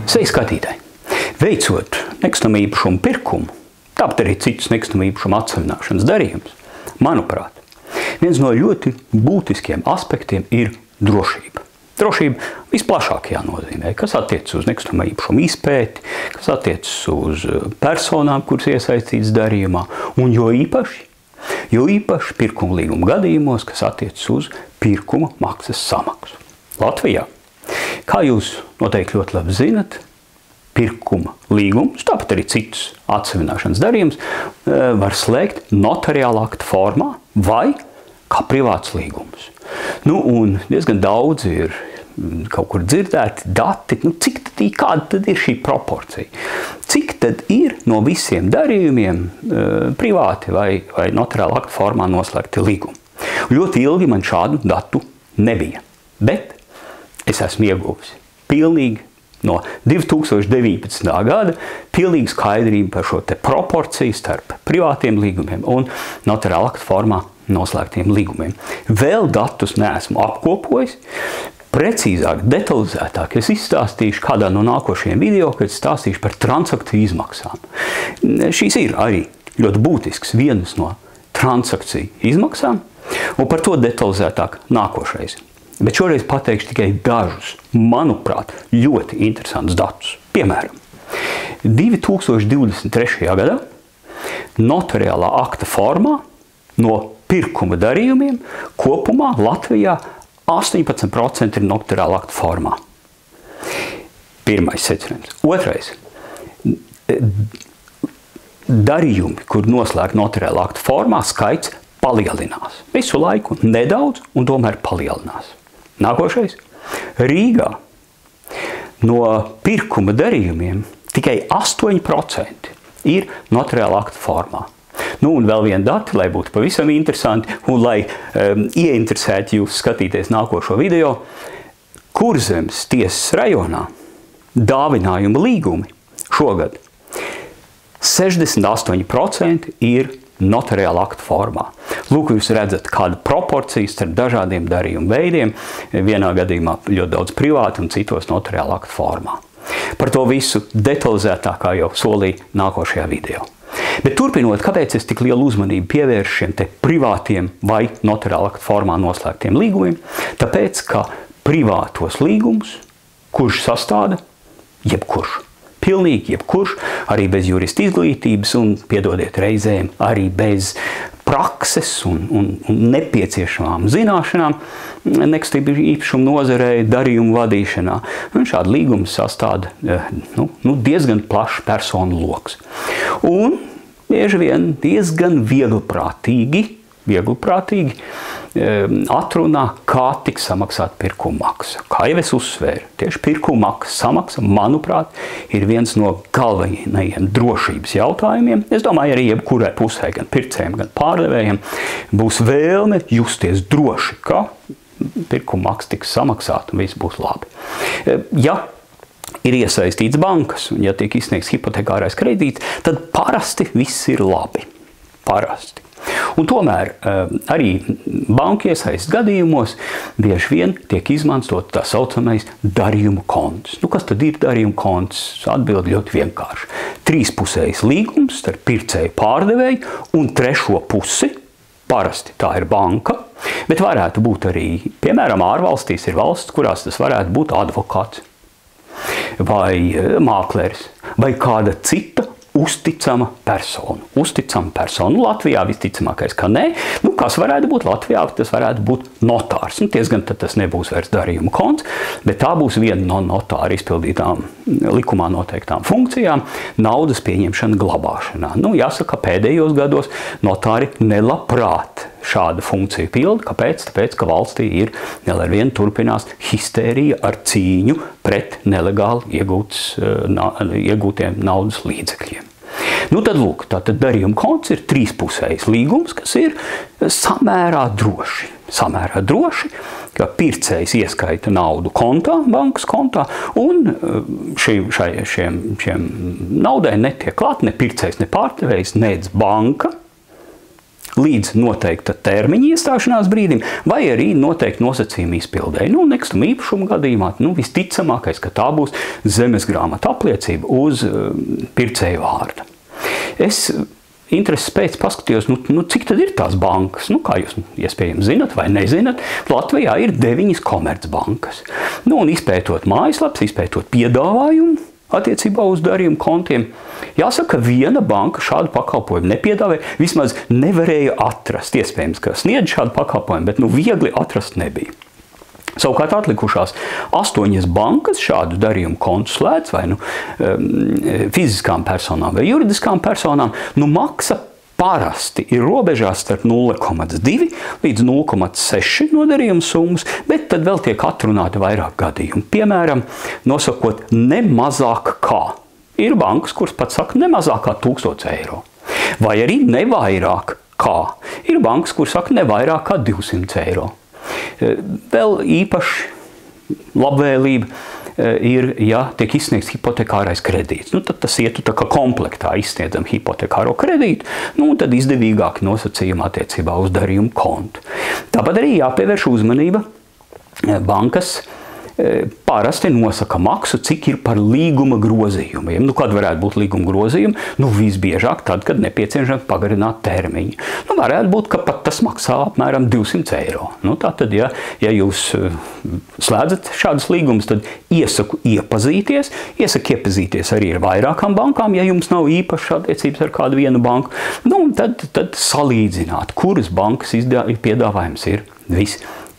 Sveiki, skatītāji! Veicot nekustamā īpašuma pirkumu, tāpat arī citus nekustamā īpašuma atsevināšanas darījumus, manuprāt, viens no ļoti būtiskiem aspektiem ir drošība. Drošība visplašākajā nozīmē, kas attiecas uz nekustamā īpašuma izpēti, kas attiecas uz personām, kuras iesaistītas darījumā, un jo īpaši pirkuma līguma gadījumos, kas attiecas uz pirkuma maksas samaksu. Latvijā, kā jūs noteikti ļoti labi zinat, pirkuma līgumus, tāpat arī citus atsevināšanas darījumus, var slēgt notariāla akta formā vai kā privāts līgums. Un diezgan daudz ir kaut kur dzirdēti dati, kāda tad ir šī proporcija? Cik tad ir no visiem darījumiem privāti vai notariāla akta formā noslēgti līgumi? Ļoti ilgi man šādu datu nebija, bet es esmu ieguvis pilnīgi no 2019. Gada pilnīgi skaidrību par šo te proporciju starp privātiem līgumiem un notariāla akta formā noslēgtiem līgumiem. Vēl datus neesmu apkopojis. Precīzāk, detalizētāk es izstāstīšu kādā no nākošajiem video, kad stāstīšu par transakciju izmaksām. Šīs ir arī ļoti būtisks vienas no transakciju izmaksām, un par to detalizētāk nākošais. Bet šoreiz pateikšu tikai dažus, manuprāt, ļoti interesantus datus. Piemēram, 2023. gadā notariālā akta formā no pirkuma darījumiem kopumā Latvijā 18% ir notariāla akta formā. Pirmais secinājums. Otrais. Darījumi, kur noslēgt notariāla akta formā, skaits palielinās. Visu laiku nedaudz un tomēr palielinās. Nākošais. Rīgā no pirkuma darījumiem tikai 8% ir notariāla akta formā. Un vēl viena dati, lai būtu pavisam interesanti un lai ieinteresētu jūs skatīties nākošo video. Kurzemes tiesas rajonā dāvinājuma līgumi šogad 68% ir notariāla akta formā. Lūk, jūs redzat, kāda proporcija starp dažādiem darījumu veidiem, vienā gadījumā ļoti daudz privāti un citos notariāla akta formā. Par to visu detalizētākā jau solīju nākošajā video. Bet turpinot, kāpēc es tik lielu uzmanību pievēršu šiem te privātiem vai notariāla akta formā noslēgtiem līgumiem? Tāpēc, ka privātos līgumus, kurš sastāda jebkurš, pilnīgi jebkurš, arī bez jurista izglītības un, piedodiet reizēm, arī bez prakses un nepieciešamām zināšanām nekustamā īpašuma nozarei darījumu vadīšanā. Un šādi līgumi sastāda diezgan plašs personu loks. Un bieži vien diezgan vieglprātīgi atrunā, kā tiks samaksāt pirkuma maksa. Kā jau es uzsvēru, tieši pirkuma maksas samaksa, manuprāt, ir viens no galvenajiem drošības jautājumiem. Es domāju, arī jebkurai pusē, gan pircējiem, gan pārdevējiem, būs vēlme justies droši, ka pirkuma maksa tiks samaksāta un viss būs labi. Ja ir iesaistīts bankas un ja tiek izsniegts hipotekārais kredīts, tad parasti viss ir labi. Parasti. Un tomēr arī banku iesaistes gadījumos bieži vien tiek izmantot tā saucamais darījumu konts. Kas tad ir darījumu konts? Atbildi ļoti vienkārši. Trīspusējs līgums starp pircēju pārdevēju un trešo pusi. Parasti tā ir banka, bet varētu būt arī, piemēram, ārvalstīs ir valsts, kurās tas varētu būt advokāts vai mākleris vai kāda cita uzticama persona. Uzticama persona. Latvijā visticamākais, ka nē. Kas varētu būt Latvijā? Tas varētu būt notārs. Tiesgan tad tas nebūs vairs darījuma konts, bet tā būs viena no notāra izpildītām likumā noteiktām funkcijām - naudas pieņemšana glabāšanā. Jāsaka, pēdējos gados notāri nelabprāt šāda funkcija pilda. Kāpēc? Tāpēc, ka valstī ir vēl ar vienu turpinās histērija ar cīņu pret nelegāli iegūtiem naudas līdzekļiem. Tad lūk, tātad darījuma konts ir trīspusējs līgums, kas ir samērā droši. Samērā droši, ka pircējs ieskaita naudu kontā, bankas kontā, un šiem naudai netiek klāt ne pircējs, ne pārdevējs, nec banka, līdz noteikta termiņa iestāšanās brīdim, vai arī noteikti nosacījumi izpildēji. Nekustamo īpašumu gadījumā visticamākais, ka tā būs zemes grāmatu apliecība uz pircēju vārda. Es intereses pēc paskatījos, cik tad ir tās bankas. Kā jūs iespējams zinat vai nezinat, Latvijā ir 9 komercbankas. Un izpētot mājaslapas, izpētot piedāvājumu attiecībā uz darījumu kontiem, jāsaka, ka viena banka šādu pakalpojumu nepiedāvāja, vismaz nevarēja atrast. Iespējams, ka sniedz šādu pakalpojumu, bet viegli atrast nebija. Savukārt atlikušās 8 bankas šādu darījumu kontu slēdz vai fiziskām personām vai juridiskām personām, maksa parasti ir robežās starp 0,2 līdz 0,6 no darījuma summas, bet tad vēl tiek atrunāti vairāk gadījumu. Piemēram, nosakot ne mazāk kā. Ir bankas, kuras pat saka ne mazāk kā 1000 eiro. Vai arī ne vairāk kā. Ir bankas, kuras saka ne vairāk kā 200 eiro. Vēl īpaši labvēlība ir, ja tiek izsniegts hipotekārais kredīts. Tad tas ietu tā kā komplektā izsniedzam hipotekāro kredītu, tad izdevīgāk nosacījumi attiecībā uz darījumu kontu. Tāpat arī jāpievērš uzmanība bankas parasti nosaka maksu, cik ir par līguma grozījumiem. Kad varētu būt līguma grozījumi? Visbiežāk tad, kad nepieciešams pagarināt termiņu. Varētu būt, ka pat tas maksā apmēram 200 eiro. Tātad, ja jūs slēdzat šādus līgumus, tad iesaku iepazīties. Iesaku iepazīties arī ar vairākām bankām, ja jums nav īpašas attiecības ar kādu vienu banku. Tad salīdzināt, kuras bankas piedāvājums ir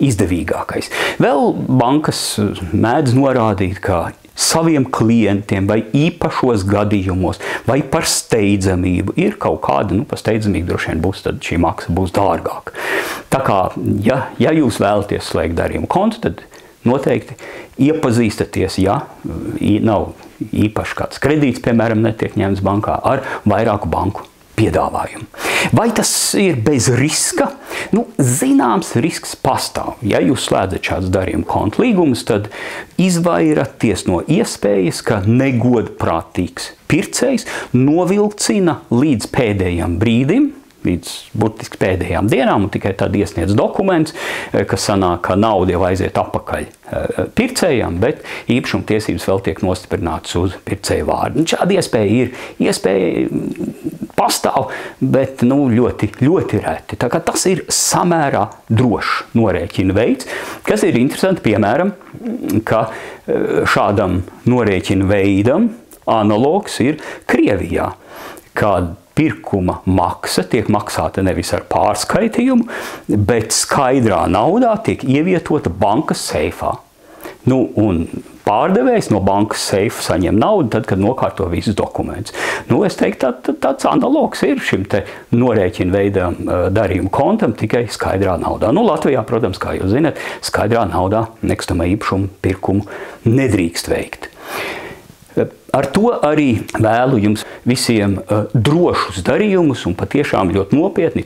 izdevīgākais. Vēl bankas mēdz norādīt, ka saviem klientiem vai īpašos gadījumos vai par steidzamību ir kaut kāda, par steidzamību droši vien būs, tad šī maksa būs dārgāka. Tā kā, ja jūs vēlaties slēgt darījumu kontu, tad noteikti iepazīstaties, ja nav īpaši kāds kredīts, piemēram, netiek ņemts bankā ar vairāku banku piedāvājumu. Vai tas ir bez riska? Zināms risks pastāv. Ja jūs slēdzat šāds darījumu kontu līgumus, tad izvairaties no iespējas, ka negodprātīgs pircējs novilcina līdz pēdējam brīdim, līdz burtiski pēdējām dienām, un tikai tad iesniedz dokuments, kas sanāk, ka nauda jau aiziet atpakaļ pircējām, bet īpašuma tiesības vēl tiek nostiprinātas uz pircēju vārdu. Šāda iespēja ir. Iespēja pastāv, bet ļoti, ļoti reti. Tā kā tas ir samērā drošs norēķina veids, kas ir interesanti, piemēram, ka šādam norēķina veidam analogs ir Krievijā, kad pirkuma maksa tiek maksāta nevis ar pārskaitījumu, bet skaidrā naudā tiek ievietota bankas seifā. Un pārdevējs no bankas seifa saņem naudu tad, kad nokārto visus dokumentus. Es teiktu, tāds analogs ir šim te norēķina veidam darījumu kontam tikai skaidrā naudā. Latvijā, protams, kā jūs zināt, skaidrā naudā nekustamā īpašuma pirkumu nedrīkst veikt. Ar to arī vēlu jums visiem drošus darījumus un patiešām ļoti nopietni,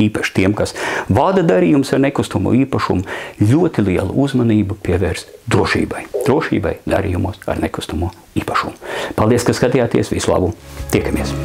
īpaši tiem, kas vada darījumus ar nekustamo īpašumu, ļoti lielu uzmanību pievērst drošībai. Drošībai darījumos ar nekustamo īpašumu. Paldies, ka skatījāties. Visu labu! Tiekamies!